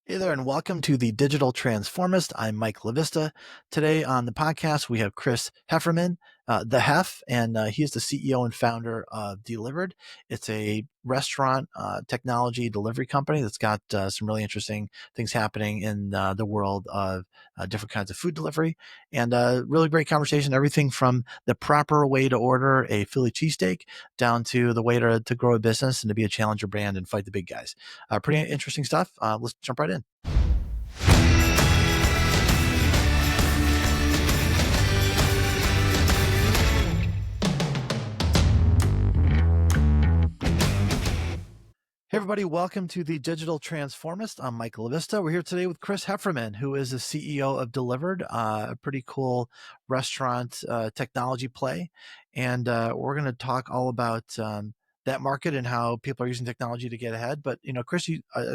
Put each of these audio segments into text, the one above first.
Hey there, and welcome to the Digital Transformist. I'm Michael LaVista. Today on the podcast, we have Chris Heffernan, the Hef, and he is the CEO and founder of dlivrd. It's a restaurant technology delivery company that's got some really interesting things happening in the world of different kinds of food delivery. And really great conversation, everything from the proper way to order a Philly cheesesteak down to the way to grow a business and to be a challenger brand and fight the big guys. Pretty interesting stuff. Let's jump right in. Hey, everybody, welcome to the Digital Transformist. I'm Michael LaVista. We're here today with Chris Heffernan, who is the CEO of dlivrd, a pretty cool restaurant technology play. And we're going to talk all about that market and how people are using technology to get ahead. But, Chris,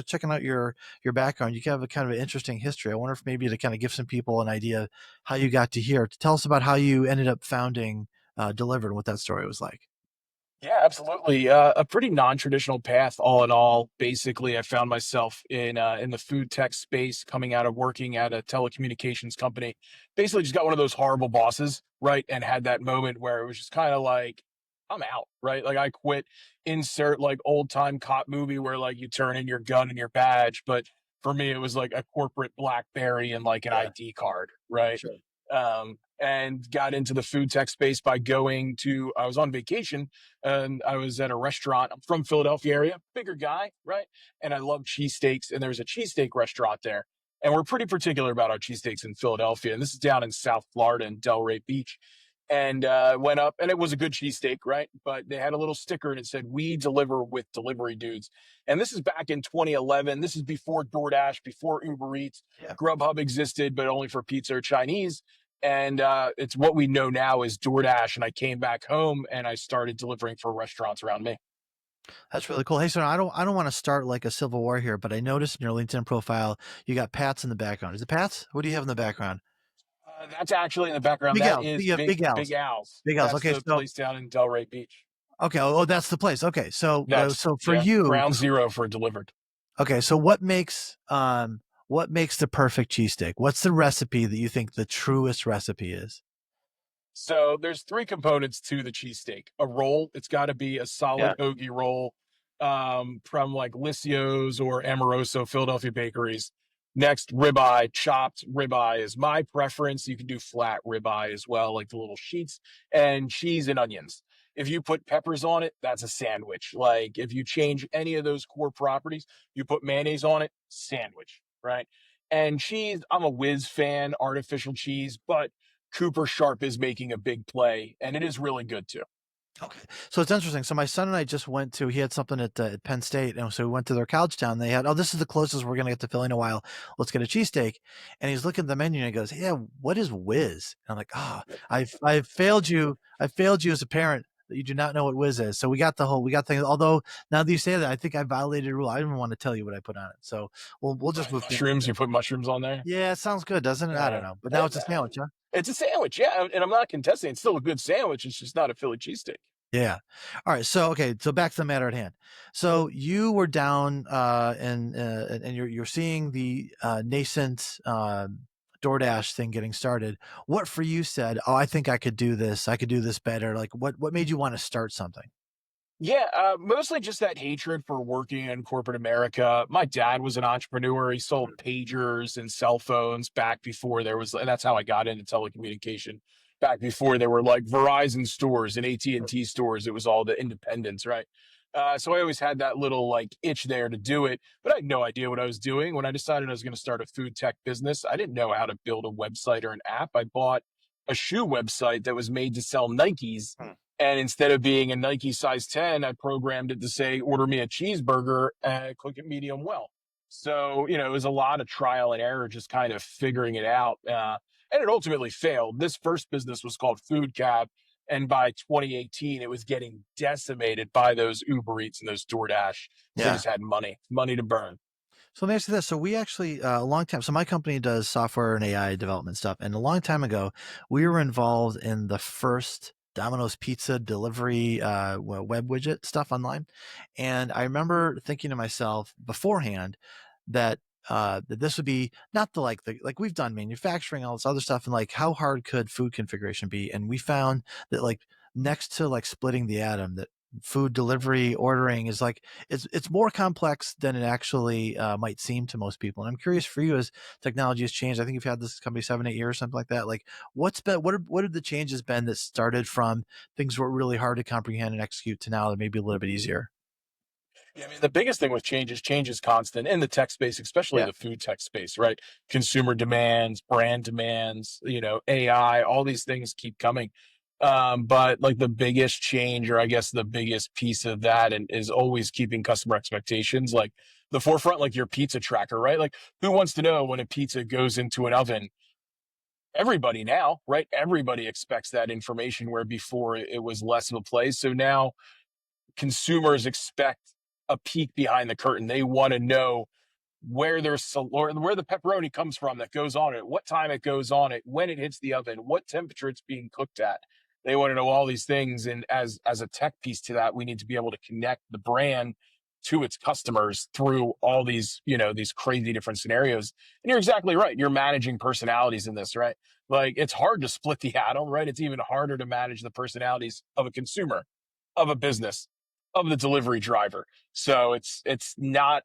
checking out your background, you have a kind of an interesting history. I wonder if maybe to kind of give some people an idea of how you got to here. Tell us about how you ended up founding dlivrd and what that story was like. Yeah, absolutely. A pretty non-traditional path, all in all. Basically, I found myself in the food tech space, coming out of working at a telecommunications company. Basically, just got one of those horrible bosses, right? And had that moment where it was just kind of like, I'm out, right? Like I quit. Insert like old time cop movie where like you turn in your gun and your badge, but for me, it was like a corporate BlackBerry and like an Yeah, ID card, right? sure. And got into the food tech space by I was on vacation and I was at a restaurant. I'm from Philadelphia area, bigger guy, right? And I love cheesesteaks. And there's a cheesesteak restaurant there. And we're pretty particular about our cheesesteaks in Philadelphia. And this is down in South Florida in Delray Beach. And went up, and it was a good cheesesteak, right? But they had a little sticker and it said, "We deliver with delivery dudes." And this is back in 2011. This is before DoorDash, before Uber Eats. Yeah. Grubhub existed, but only for pizza or Chinese. And it's what we know now as DoorDash. And I came back home and I started delivering for restaurants around me. That's really cool. Hey, so I don't want to start like a civil war here, but I noticed in your LinkedIn profile you got Pats in the background. Is it Pats? What do you have in the background? That's actually in the background. Big That Al's. is Big Big Al's. Al's. Big Al's. That's Okay, the so place down in Delray Beach. that's the place. Okay, so That's, so for yeah, you, ground zero for delivered. okay, so what makes the perfect cheesesteak? What's the recipe that you think the truest recipe is? So there's three components to the cheesesteak. A roll, it's got to be a Yeah. solid hoagie roll from like Lissio's or Amoroso Philadelphia bakeries. Next, ribeye, chopped ribeye is my preference. You can do flat ribeye as well, like the little sheets, and cheese and onions. If you put peppers on it, that's a sandwich. Like if you change any of those core properties, you put mayonnaise on it, sandwich, right? And cheese, I'm a whiz fan, artificial cheese, but Cooper Sharp is making a big play, and it is really good too. Okay. So it's interesting. So my son and I just went to, he had something at Penn State. And so we went to their college town. They had, oh, this is the closest we're going to get to Philly in a while. Let's get a cheesesteak. And he's looking at the menu and he goes, yeah, what is whiz? And I'm like, oh, I've failed you. I failed you as a parent that you do not know what whiz is. So we got things, although now that you say that, I think I violated a rule. I didn't want to tell you what I put on it. So we'll just move forward. Mushrooms, you put mushrooms on there. Yeah, it sounds good, doesn't it? I don't know. But now it's a sandwich, huh? It's a sandwich, yeah, and I'm not contesting. It's still a good sandwich. It's just not a Philly cheesesteak. Yeah. All right. So okay. So back to the matter at hand. So you were down, and you're seeing the nascent DoorDash thing getting started. What for you said? Oh, I think I could do this. I could do this better. Like what made you want to start something? Yeah, mostly just that hatred for working in corporate America. My dad was an entrepreneur. He sold pagers and cell phones back before there was, and that's how I got into telecommunication. Back before there were like Verizon stores and AT&T stores, it was all the independents, right? So I always had that little like itch there to do it, but I had no idea what I was doing. When I decided I was going to start a food tech business, I didn't know how to build a website or an app. I bought a shoe website that was made to sell Nikes, and instead of being a Nike size 10, I programmed it to say, order me a cheeseburger and cook it medium well. So, it was a lot of trial and error, just kind of figuring it out. And it ultimately failed. This first business was called Food Cab. And by 2018, it was getting decimated by those Uber Eats and those DoorDash. They Yeah. just had money to burn. So let me ask you this. So we actually, a long time, so my company does software and AI development stuff. And a long time ago, we were involved in the first Domino's pizza delivery web widget stuff online. And I remember thinking to myself beforehand that that this would be not like we've done manufacturing, all this other stuff, and like how hard could food configuration be? And we found that like next to like splitting the atom, that food delivery ordering is like it's more complex than it actually might seem to most people. And I'm curious for you, as technology has changed. I think you've had this company 7 8 years, something like that. Like what have the changes been that started from things were really hard to comprehend and execute to now that maybe a little bit easier? Yeah, I mean, the biggest thing with change is constant in the tech space, especially Yeah, the food tech space, right? Consumer demands, brand demands, AI, all these things keep coming. But like the biggest change, or I guess the biggest piece of that, and is always keeping customer expectations like the forefront, like your pizza tracker, right? Like who wants to know when a pizza goes into an oven? Everybody now, right? Everybody expects that information where before it was less of a play. So now consumers expect a peek behind the curtain. They want to know where where the pepperoni comes from that goes on it, what time it goes on it, when it hits the oven, what temperature it's being cooked at. They want to know all these things, and as a tech piece to that, we need to be able to connect the brand to its customers through all these these crazy different scenarios. And you're exactly right. You're managing personalities in this, right? Like it's hard to split the atom, right? It's even harder to manage the personalities of a consumer, of a business, of the delivery driver. So it's not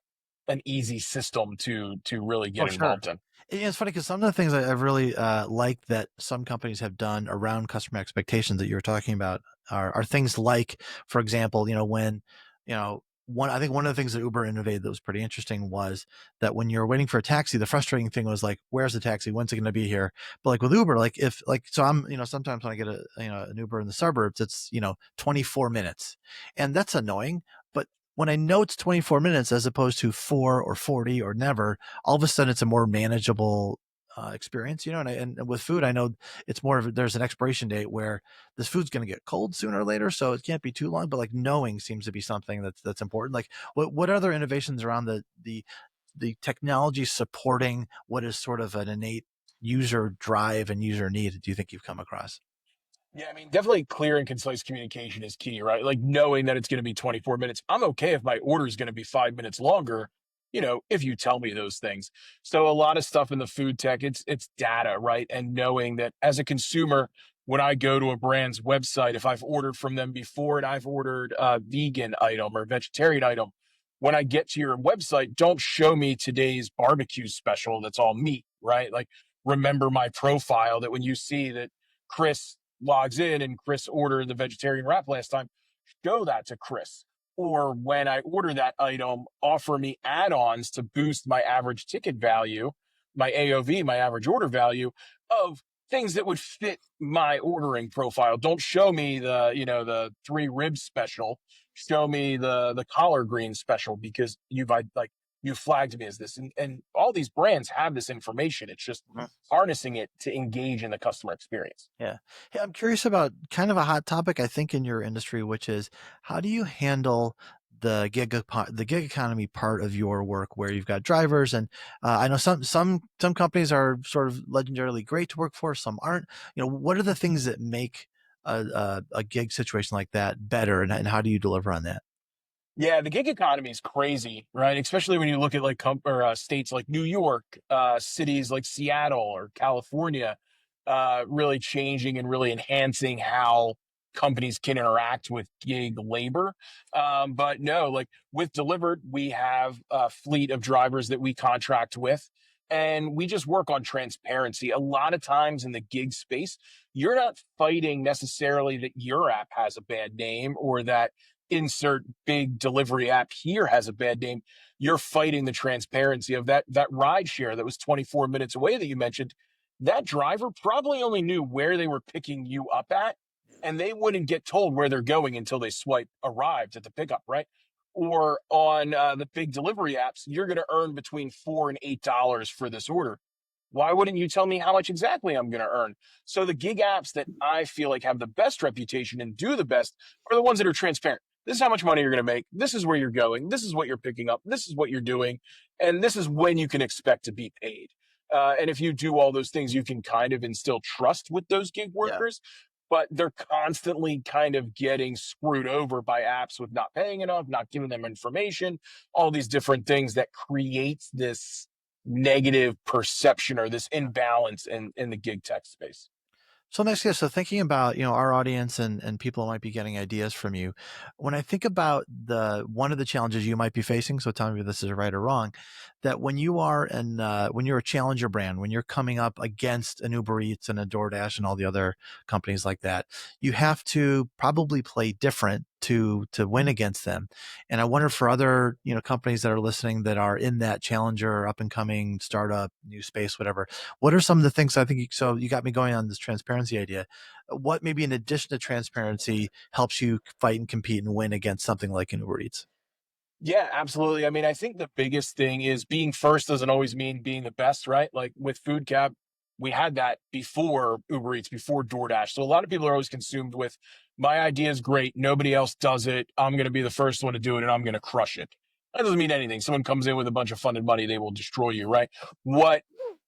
an easy system to really oh get sure. involved in. Yeah, it's funny because some of the things I've really liked that some companies have done around customer expectations that you were talking about are things like, for example, when, I think one of the things that Uber innovated that was pretty interesting was that when you're waiting for a taxi, the frustrating thing was like, where's the taxi? When's it going to be here? But like with Uber, like if like, so I'm, sometimes when I get an Uber in the suburbs, it's, 24 minutes, and that's annoying. But when I know it's 24 minutes as opposed to 4 or 40 or never, all of a sudden it's a more manageable experience, and with food, I know it's more of there's an expiration date where this food's going to get cold sooner or later, so it can't be too long. But like knowing seems to be something that's important. Like what other innovations around the technology supporting what is sort of an innate user drive and user need do you think you've come across? Yeah, I mean, definitely clear and concise communication is key, right? Like knowing that it's going to be 24 minutes. I'm okay if my order is going to be 5 minutes longer, if you tell me those things. So a lot of stuff in the food tech, it's data, right? And knowing that as a consumer, when I go to a brand's website, if I've ordered from them before and I've ordered a vegan item or vegetarian item, when I get to your website, don't show me today's barbecue special that's all meat, right? Like remember my profile, that when you see that Chris logs in and Chris ordered the vegetarian wrap last time, show that to Chris. Or when I order that item, offer me add ons to boost my average ticket value, my AOV, my average order value of things that would fit my ordering profile. Don't show me the three ribs special. Show me the collard green special because you flagged me as this. And all these brands have this information. It's just harnessing it to engage in the customer experience. Yeah. Hey, I'm curious about kind of a hot topic, I think, in your industry, which is how do you handle the gig economy part of your work, where you've got drivers, and I know some companies are sort of legendarily great to work for, some aren't. What are the things that make a gig situation like that better, and how do you deliver on that? Yeah, the gig economy is crazy, right? Especially when you look at like states like New York, cities like Seattle or California, really changing and really enhancing how companies can interact with gig labor. But no, like with Delivered, we have a fleet of drivers that we contract with, and we just work on transparency. A lot of times in the gig space, you're not fighting necessarily that your app has a bad name or that insert big delivery app here has a bad name. You're fighting the transparency of that ride share that was 24 minutes away that you mentioned. That driver probably only knew where they were picking you up at, and they wouldn't get told where they're going until they swipe arrived at the pickup, right? Or on the big delivery apps, you're going to earn between $4 and $8 for this order. Why wouldn't you tell me how much exactly I'm going to earn? So the gig apps that I feel like have the best reputation and do the best are the ones that are transparent. This is how much money you're going to make. This is where you're going. This is what you're picking up. This is what you're doing. And this is when you can expect to be paid. And if you do all those things, you can kind of instill trust with those gig Yeah. workers, but they're constantly kind of getting screwed over by apps with not paying enough, not giving them information, all these different things that creates this negative perception or this imbalance in the gig tech space. So next, yeah, so thinking about, our audience and people who might be getting ideas from you, when I think about the one of the challenges you might be facing, so tell me if this is right or wrong, that when you're a challenger brand, when you're coming up against an Uber Eats and a DoorDash and all the other companies like that, you have to probably play different to win against them. And I wonder for other, companies that are listening that are in that challenger, up and coming startup, new space, whatever, what are some of the things I think so you got me going on this transparency idea. What maybe in addition to transparency helps you fight and compete and win against something like an Uber Eats? Yeah, absolutely. I mean, I think the biggest thing is being first doesn't always mean being the best, right? Like with Food Cab, we had that before Uber Eats, before DoorDash. So a lot of people are always consumed with my idea is great. Nobody else does it. I'm going to be the first one to do it and I'm going to crush it. That doesn't mean anything. Someone comes in with a bunch of funded money, they will destroy you, right? What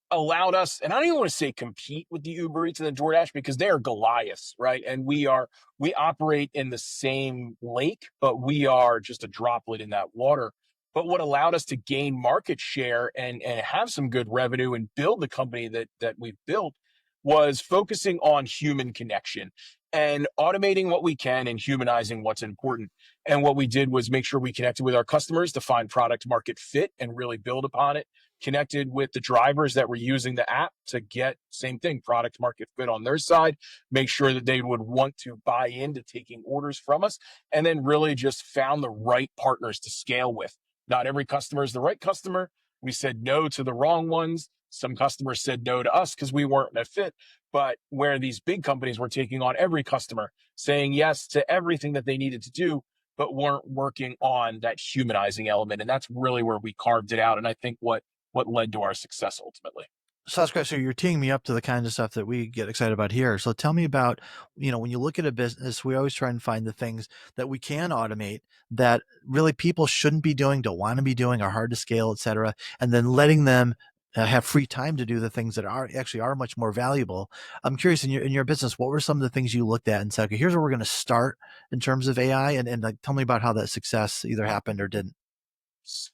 allowed us, and I don't even want to say compete with the Uber Eats and the DoorDash because they are Goliaths, right? And we operate in the same lake, but we are just a droplet in that water. But what allowed us to gain market share and have some good revenue and build the company that we've built was focusing on human connection and automating what we can and humanizing what's important. And what we did was make sure we connected with our customers to find product market fit and really build upon it, connected with the drivers that were using the app to get same thing, product market fit on their side, make sure that they would want to buy into taking orders from us, and then really just found the right partners to scale with. Not every customer is the right customer. We said no to the wrong ones. Some customers said no to us because we weren't a fit. But where these big companies were taking on every customer, saying yes to everything that they needed to do, but weren't working on that humanizing element. And that's really where we carved it out. And I think what led to our success ultimately. So that's great. So you're teeing me up to the kind of stuff that we get excited about here. So tell me about, when you look at a business, we always try and find the things that we can automate that really people shouldn't be doing, don't want to be doing, are hard to scale, et cetera. And then letting them have free time to do the things that are much more valuable. I'm curious in your business, what were some of the things you looked at and said, okay, here's where we're going to start in terms of AI, and like, tell me about how that success either happened or didn't.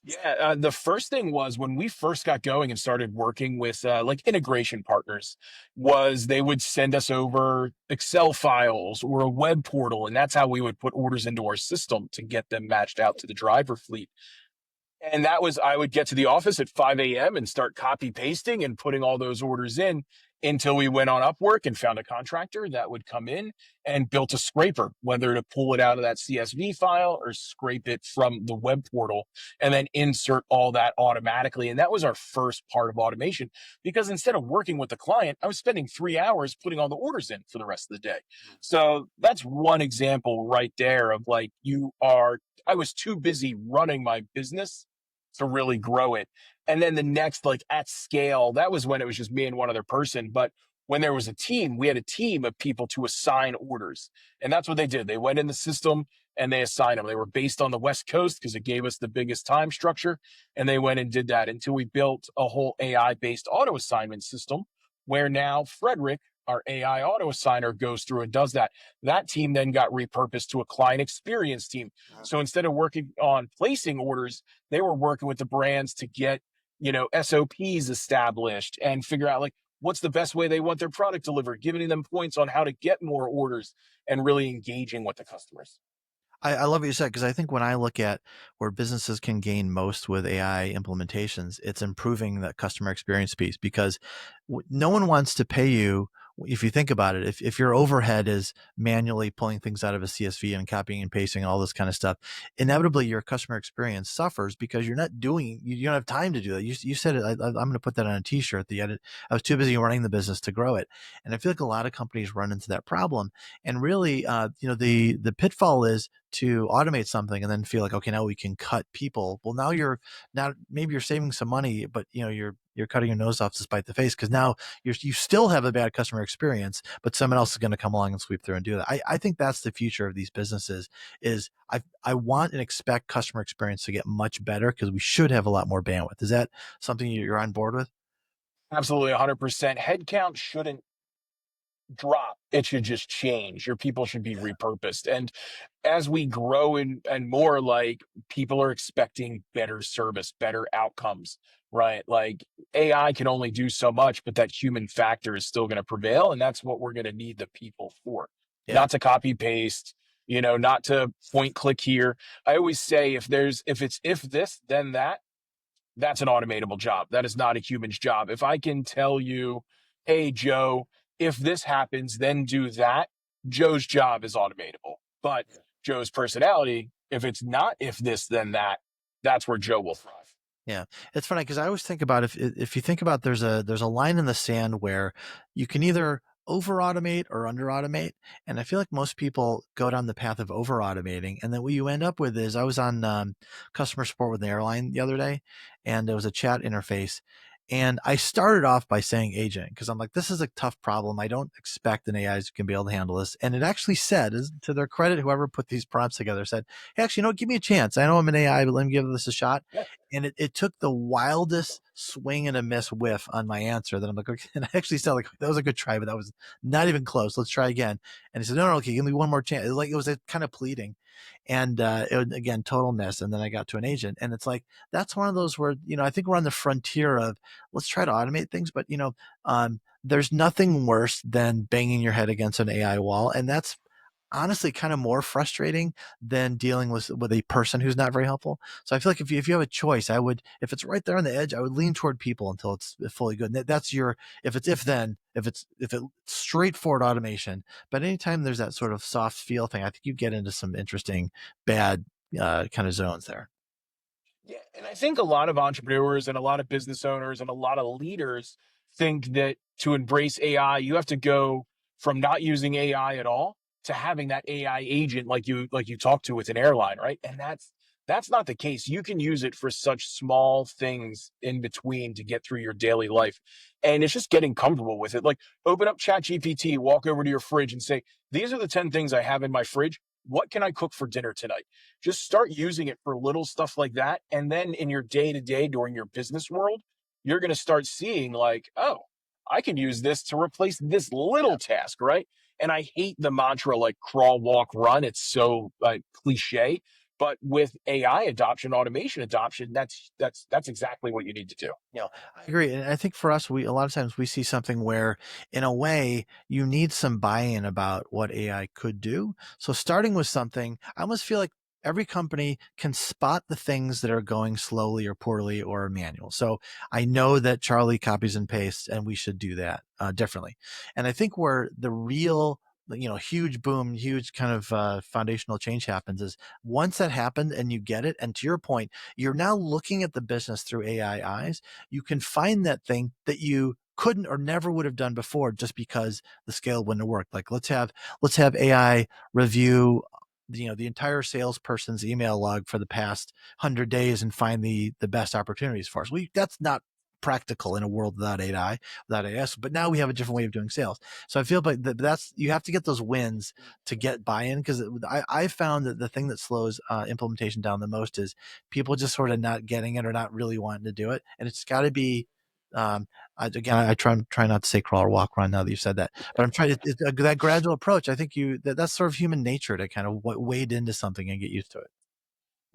Yeah, the first thing was when we first got going and started working with like integration partners, was they would send us over Excel files or a web portal, and that's how we would put orders into our system to get them matched out to the driver fleet. And that was, I would get to the office at 5 a.m. and start copy pasting and putting all those orders in until we went on Upwork and found a contractor that would come in and built a scraper, whether to pull it out of that CSV file or scrape it from the web portal and then insert all that automatically. And that was our first part of automation because instead of working with the client, I was spending 3 hours putting all the orders in for the rest of the day. So that's one example right there of like, I was too busy running my business to really grow it. And then the next, like at scale, that was when it was just me and one other person. But when there was a team, we had a team of people to assign orders. And that's what they did. They went in the system and they assigned them. They were based on the West Coast because it gave us the biggest time structure. And they went and did that until we built a whole AI based auto assignment system where now Frederick, our AI auto assigner, goes through and does that. That team then got repurposed to a client experience team. So instead of working on placing orders, they were working with the brands to get, SOPs established and figure out like what's the best way they want their product delivered, giving them points on how to get more orders and really engaging with the customers. I love what you said because I think when I look at where businesses can gain most with AI implementations, it's improving the customer experience piece because no one wants to pay you. If you think about it, if your overhead is manually pulling things out of a CSV and copying and pasting all this kind of stuff, inevitably your customer experience suffers because you don't have time to do that. You said it. I'm going to put that on a t-shirt. The edit. I was too busy running the business to grow it, and I feel like a lot of companies run into that problem. And really, the pitfall is to automate something and then feel like, okay, now we can cut people. Well, now maybe you're saving some money, but you're cutting your nose off to spite the face because now you still have a bad customer experience, but someone else is going to come along and sweep through and do that. I think that's the future of these businesses. Is I want and expect customer experience to get much better because we should have a lot more bandwidth. Is that something you're on board with? Absolutely 100%. Headcount shouldn't drop. It should just change. Your people should be repurposed. And as we grow and more, like, people are expecting better service, better outcomes, right? Like, AI can only do so much, but that human factor is still going to prevail. And that's what we're going to need the people for, Yeah. not to copy paste, not to point click here. I always say if this, then that, that's an automatable job. That is not a human's job. If I can tell you, hey, Joe, if this happens, then do that, Joe's job is automatable. But Joe's personality, if it's not if this, then that, that's where Joe will thrive. Yeah, it's funny because I always think about if you think about there's a line in the sand where you can either over automate or under automate, and I feel like most people go down the path of over automating, and then what you end up with is I was on customer support with an airline the other day, and there was a chat interface. And I started off by saying agent because I'm like, this is a tough problem. I don't expect an AI can be able to handle this. And it actually said, to their credit, whoever put these prompts together said, hey, actually, give me a chance. I know I'm an AI, but let me give this a shot. Yeah. And it took the wildest swing and a miss whiff on my answer that I'm like, okay. And I actually said, like, that was a good try, but that was not even close. Let's try again. And he said, no, okay, give me one more chance. It was a kind of pleading. And it was, again, total miss. And then I got to an agent. And it's like, that's one of those where, I think we're on the frontier of let's try to automate things. But, there's nothing worse than banging your head against an AI wall. And that's honestly kind of more frustrating than dealing with a person who's not very helpful. So I feel like if you have a choice, I would, if it's right there on the edge, I would lean toward people until it's fully good. And that's your, if it's straightforward automation. But anytime there's that sort of soft feel thing, I think you get into some interesting bad kind of zones there. Yeah, and I think a lot of entrepreneurs and a lot of business owners and a lot of leaders think that to embrace AI, you have to go from not using AI at all to having that AI agent like you talked to with an airline, right? And that's not the case. You can use it for such small things in between to get through your daily life. And it's just getting comfortable with it. Like, open up ChatGPT, walk over to your fridge and say, these are the 10 things I have in my fridge. What can I cook for dinner tonight? Just start using it for little stuff like that. And then in your day to day during your business world, you're going to start seeing, like, oh, I can use this to replace this little task, right? And I hate the mantra like crawl, walk, run. It's so cliche. But with AI adoption, automation adoption, that's exactly what you need to do. I agree. And I think for us, a lot of times we see something where, in a way, you need some buy-in about what AI could do. So starting with something, I almost feel like every company can spot the things that are going slowly or poorly or manual. So I know that Charlie copies and pastes, and we should do that differently. And I think where the real huge boom, huge kind of foundational change happens is once that happened and you get it. And to your point, you're now looking at the business through AI eyes. You can find that thing that you couldn't or never would have done before just because the scale wouldn't have worked. Like let's have AI review the entire salesperson's email log for the past 100 days and find the best opportunities for us. That's not practical in a world without AI, without AS. But now we have a different way of doing sales. So I feel like that's you have to get those wins to get buy-in, because I found that the thing that slows implementation down the most is people just sort of not getting it or not really wanting to do it, and it's got to be. I try not to say crawl or walk run now that you've said that, but I'm trying to that gradual approach. I think that's sort of human nature to kind of wade into something and get used to it.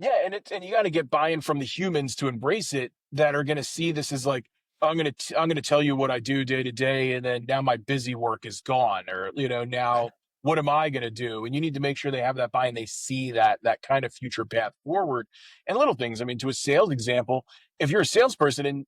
Yeah, and you got to get buy-in from the humans to embrace it, that are going to see this as like, I'm going to tell you what I do day to day, and then now my busy work is gone, or now what am I going to do? And you need to make sure they have that buy-in, they see that kind of future path forward, and little things. I mean, to a sales example, if you're a salesperson and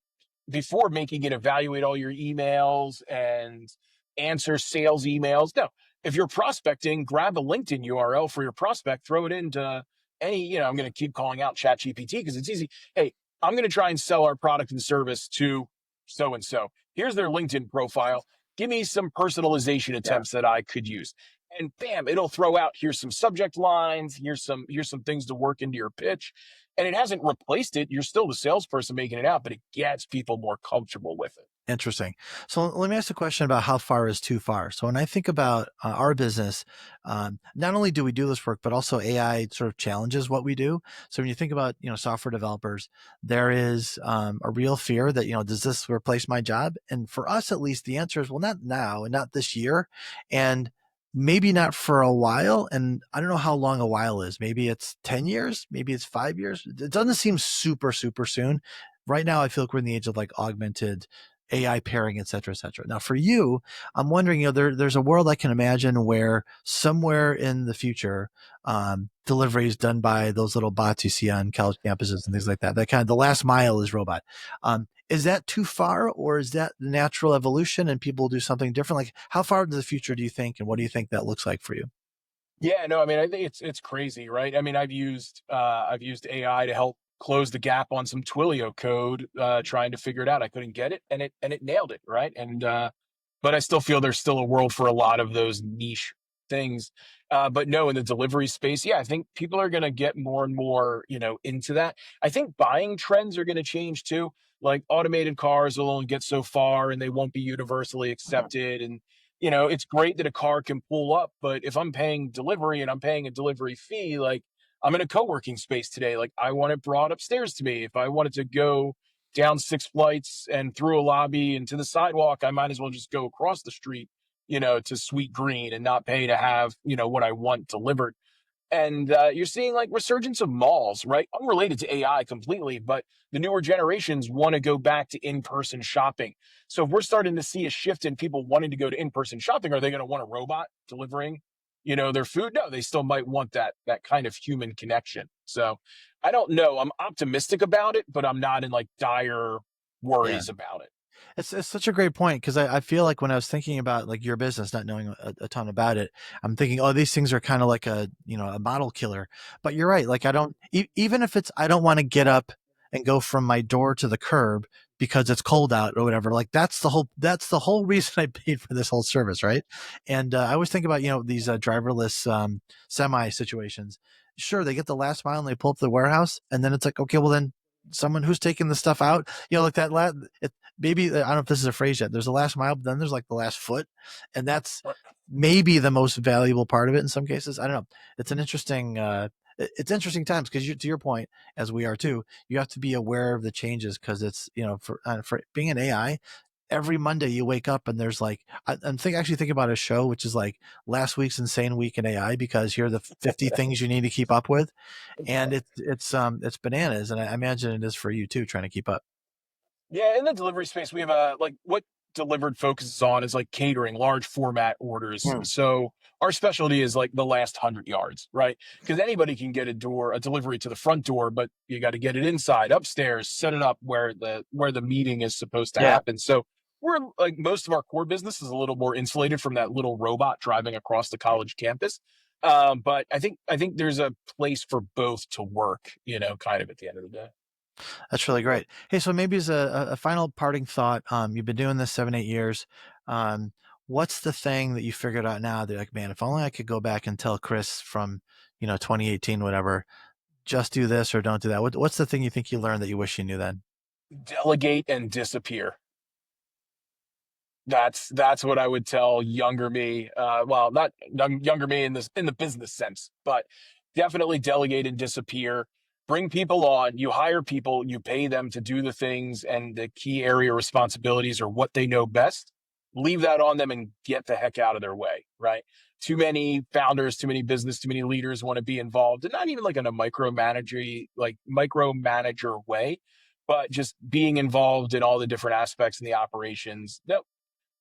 before making it evaluate all your emails and answer sales emails, no. If you're prospecting, grab a LinkedIn URL for your prospect, throw it into I'm going to keep calling out ChatGPT because it's easy. Hey, I'm going to try and sell our product and service to so and so. Here's their LinkedIn profile. Give me some personalization Yeah. attempts that I could use. And bam, it'll throw out, here's some subject lines, here's some things to work into your pitch. And it hasn't replaced it. You're still the salesperson making it out, but it gets people more comfortable with it. Interesting. So let me ask a question about how far is too far. So when I think about our business, not only do we do this work, but also AI sort of challenges what we do. So when you think about software developers, there is a real fear that does this replace my job? And for us, at least, the answer is well, not now and not this year, and maybe not for a while. And I don't know how long a while is. Maybe it's 10 years, maybe it's 5 years. It doesn't seem super soon. Right now, I feel like we're in the age of like augmented AI pairing, et cetera, et cetera. Now, for you, I'm wondering, there's a world I can imagine where somewhere in the future, delivery is done by those little bots you see on college campuses and things like that. That kind of the last mile is robot. Is that too far, or is that the natural evolution and people do something different? Like, how far into the future do you think, and what do you think that looks like for you? Yeah, no, I mean, I think it's crazy, right? I mean, I've used AI to help close the gap on some Twilio code, trying to figure it out. I couldn't get it, and it nailed it, right? And but I still feel there's still a world for a lot of those niche things. But no, in the delivery space, yeah, I think people are going to get more and more, into that. I think buying trends are going to change too. Like automated cars will only get so far, and they won't be universally accepted. And it's great that a car can pull up, but if I'm paying delivery and I'm paying a delivery fee, like I'm in a co-working space today, like I want it brought upstairs to me. If I wanted to go down 6 flights and through a lobby and to the sidewalk, I might as well just go across the street, to Sweet Green and not pay to have, what I want delivered. And you're seeing like resurgence of malls, right? Unrelated to AI completely, but the newer generations want to go back to in-person shopping. So if we're starting to see a shift in people wanting to go to in-person shopping, are they going to want a robot delivering, their food? No, they still might want that kind of human connection. So I don't know. I'm optimistic about it, but I'm not in like dire Yeah. worries about it. It's such a great point because I feel like when I was thinking about like your business, not knowing a ton about it, I'm thinking, oh, these things are kind of like a model killer. But you're right. Like I don't even if it's I don't want to get up and go from my door to the curb because it's cold out or whatever. Like that's the whole reason I paid for this whole service, right? And I always think about these driverless semi situations. Sure, they get the last mile and they pull up to the warehouse, and then it's like, okay, well then someone who's taking the stuff out, like that maybe I don't know if this is a phrase yet. There's the last mile, but then there's like the last foot, and that's maybe the most valuable part of it in some cases. I don't know. It's an interesting. It's interesting times because to your point, as we are too, you have to be aware of the changes because it's for being an AI. Every Monday you wake up and there's like I'm actually thinking about a show which is like last week's insane week in AI because here are the 50 things you need to keep up with, and it's bananas, and I imagine it is for you too trying to keep up. Yeah, in the delivery space, we have a like what delivered focuses on is like catering, large format orders. Hmm. So our specialty is like the last 100 yards, right? Because anybody can get a delivery to the front door, but you got to get it inside, upstairs, set it up where the meeting is supposed to Yeah. happen. So we're like most of our core business is a little more insulated from that little robot driving across the college campus. But I think there's a place for both to work, kind of at the end of the day. That's really great. Hey, so maybe as a final parting thought, you've been doing this 7, 8 years. Um, what's the thing that you figured out now that like, man, if only I could go back and tell Chris from, 2018, whatever, just do this or don't do that. What's the thing you think you learned that you wish you knew then? Delegate and disappear. That's what I would tell younger me. Well, not younger me in the business sense, but definitely delegate and disappear. Bring people on. You hire people. You pay them to do the things, and the key area responsibilities are what they know best. Leave that on them and get the heck out of their way. Right? Too many founders, too many business, too many leaders want to be involved, and not even like in a micromanager way, but just being involved in all the different aspects in the operations. That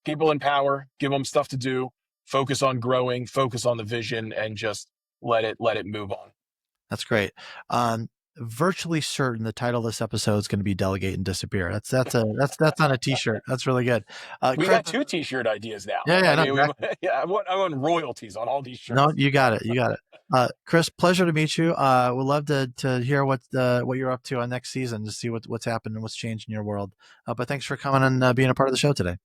people in power, give them stuff to do, focus on growing, focus on the vision, and just let it move on. That's great. Um, Virtually certain the title of this episode is going to be "Delegate and Disappear." That's on a T-shirt. That's really good. We Chris, got two T-shirt ideas now. yeah, yeah, I no, mean, exactly. yeah, I want royalties on all these No, shirts. you got it. You got it. Chris, pleasure to meet you. Would love to hear what you're up to on next season to see what's happened and what's changed in your world. But thanks for coming and being a part of the show today.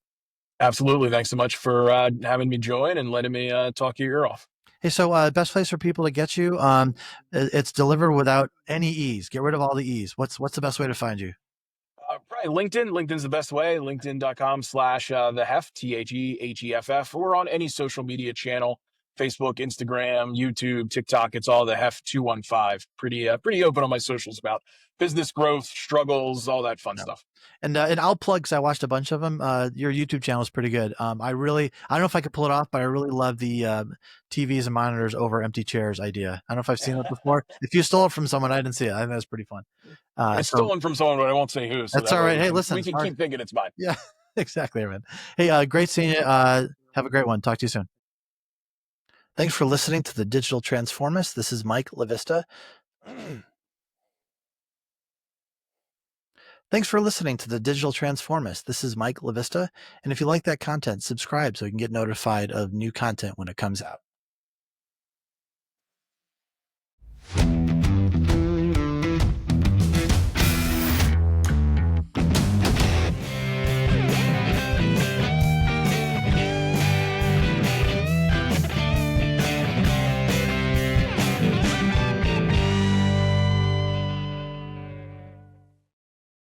Absolutely. Thanks so much for having me join and letting me talk your ear off. Hey, so best place for people to get you? It's delivered without any e's. Get rid of all the e's. What's the best way to find you? Probably LinkedIn. LinkedIn's the best way. LinkedIn.com/the hef, THEHEFF, or on any social media channel, Facebook, Instagram, YouTube, TikTok. It's all the hef 215. Pretty open on my socials about business growth, struggles, all that fun Yeah. stuff. And I'll plug, because I watched a bunch of them. Your YouTube channel is pretty good. I don't know if I could pull it off, but I really love the TVs and monitors over empty chairs idea. I don't know if I've seen it before. If you stole it from someone, I didn't see it. I think that's pretty fun. It's So stolen from someone, but I won't say who. So that's that all way right. Hey, listen, we can keep thinking it's mine. yeah, exactly, man. Hey, great seeing you. Have a great one. Talk to you soon. Thanks for listening to the Digital Transformist. This is Mike LaVista. Thanks for listening to the Digital Transformist. This is Mike LaVista. And if you like that content, subscribe so you can get notified of new content when it comes out.